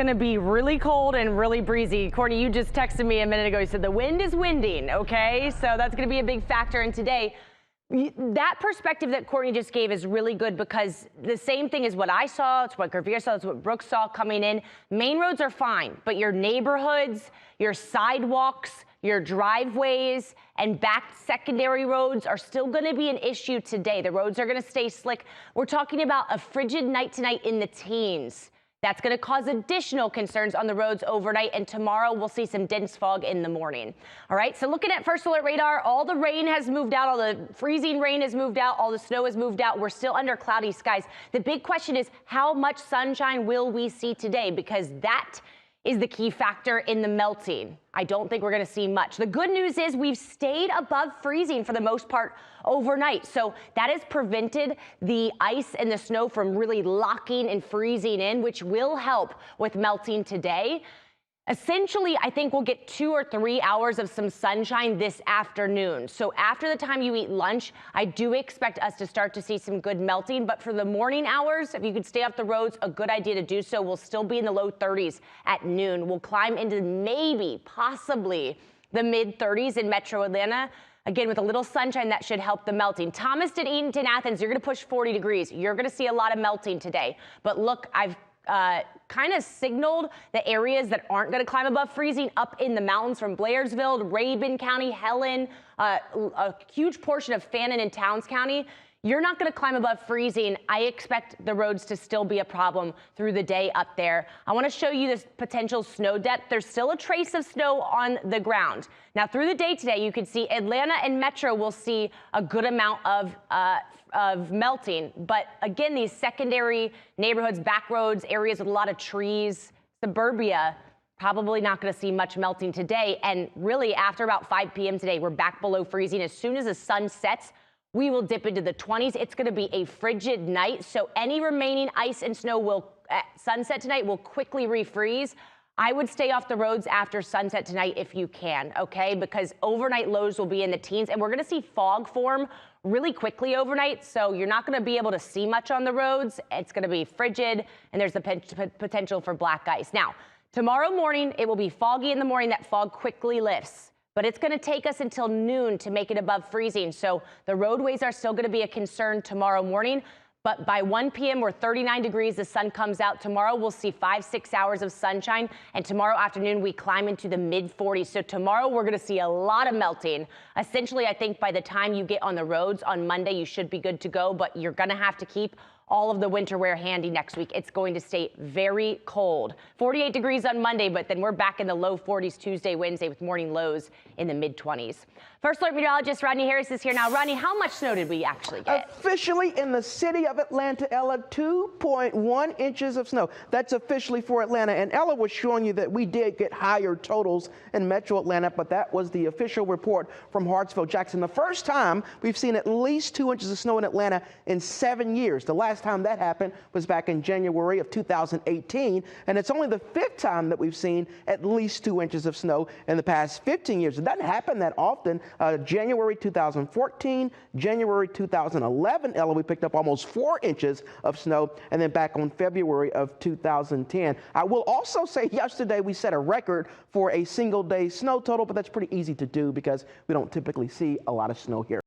Going to be really cold and really breezy. Courtney, you just texted me a minute ago. You said the wind is winding, okay? So that's going to be a big factor in today. That perspective that Courtney just gave is really good because the same thing is what I saw, it's what Gravier saw, it's what Brooks saw coming in. Main roads are fine, but your neighborhoods, your sidewalks, your driveways, and back secondary roads are still going to be an issue today. The roads are going to stay slick. We're talking about a frigid night tonight in the teens. That's going to cause additional concerns on the roads overnight, and tomorrow we'll see some dense fog in the morning. All right, so looking at first alert radar, all the rain has moved out, all the freezing rain has moved out, all the snow has moved out. We're still under cloudy skies. The big question is how much sunshine will we see today? Because that is the key factor in the melting. I don't think we're going to see much. The good news is we've stayed above freezing for the most part overnight. So that has prevented the ice and the snow from really locking and freezing in, which will help with melting today. Essentially, I think we'll get 2 or 3 hours of some sunshine this afternoon. So after the time you eat lunch, I do expect us to start to see some good melting. But for the morning hours, if you could stay off the roads, a good idea to do so. We'll still be in the low 30s at noon. We'll climb into maybe, possibly the mid 30s in Metro Atlanta. Again, with a little sunshine, that should help the melting. Thomaston, Eatonton, Athens, you're going to push 40 degrees. You're going to see a lot of melting today. But look, I've kind of signaled the areas that aren't going to climb above freezing up in the mountains from Blairsville, Rabun County, Helen, a huge portion of Fannin and Towns County. You're not going to climb above freezing. I expect the roads to still be a problem through the day up there. I want to show you this potential snow depth. There's still a trace of snow on the ground. Now, through the day today, you can see Atlanta and Metro will see a good amount of melting. But again, these secondary neighborhoods, back roads, areas with a lot of trees, suburbia, probably not going to see much melting today. And really, after about 5 p.m. today, we're back below freezing. As soon as the sun sets, we will dip into the 20s. It's going to be a frigid night, so any remaining ice and snow will, at sunset tonight, will quickly refreeze. I would stay off the roads after sunset tonight if you can, okay? Because overnight lows will be in the teens, and we're going to see fog form really quickly overnight, so you're not going to be able to see much on the roads. It's going to be frigid, and there's the potential for black ice. Now, tomorrow morning, it will be foggy in the morning. That fog quickly lifts. But it's going to take us until noon to make it above freezing. So the roadways are still going to be a concern tomorrow morning. But by 1 p.m., we're 39 degrees. The sun comes out. Tomorrow, we'll see 5-6 hours of sunshine. And tomorrow afternoon, we climb into the mid 40s. So tomorrow, we're going to see a lot of melting. Essentially, I think by the time you get on the roads on Monday, you should be good to go. But you're going to have to keep all of the winter wear handy next week. It's going to stay very cold. 48 degrees on Monday, but then we're back in the low 40s Tuesday, Wednesday with morning lows in the mid 20s. First alert meteorologist Rodney Harris is here now. Rodney, how much snow did we actually get? Officially in the city of Atlanta, Ella, 2.1 inches of snow. That's officially for Atlanta. And Ella was showing you that we did get higher totals in Metro Atlanta, but that was the official report from Hartsville Jackson. The first time we've seen at least 2 inches of snow in Atlanta in 7 years. The last time that happened was back in January of 2018, and it's only the 5th time that we've seen at least 2 inches of snow in the past 15 years. It doesn't happen that often. January 2014, January 2011, Ella, we picked up almost 4 inches of snow, and then back on February of 2010. I will also say yesterday we set a record for a single day snow total, but that's pretty easy to do because we don't typically see a lot of snow here.